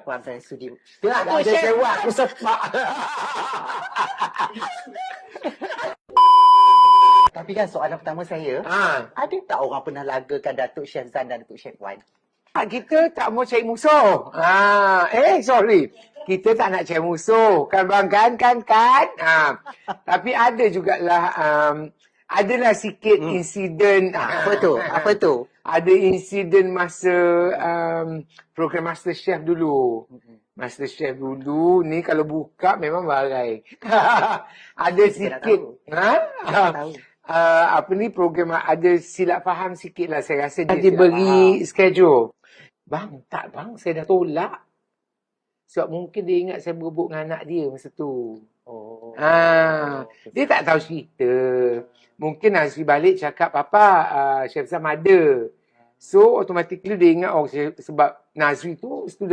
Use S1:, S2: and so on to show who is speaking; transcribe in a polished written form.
S1: Puan Fan Studio.
S2: Dia tak ada sewa, aku sepak.
S1: Tapi kan soalan pertama saya, ada tak orang pernah lagakan Datuk Chef Zan dan Datuk Chef Wan?
S2: Kita tak mau cari musuh. Sorry. Kita tak nak cari musuh. Kan bang, kan. Tapi ada jugalah, adalah sikit insiden.
S1: Apa tu?
S2: Ada insiden masa program MasterChef dulu. MasterChef dulu ni kalau buka memang barai. Ada sikit. Program ada silap faham sikit lah. Saya rasa dia diberi schedule. Bang, saya dah tolak. Sebab mungkin dia ingat saya berebut dengan anak dia masa tu. Dia tak tahu cerita. Mungkin Nazri balik cakap, Papa, Chef Zam ada. So, automatically dia ingat, sebab Nazri tu student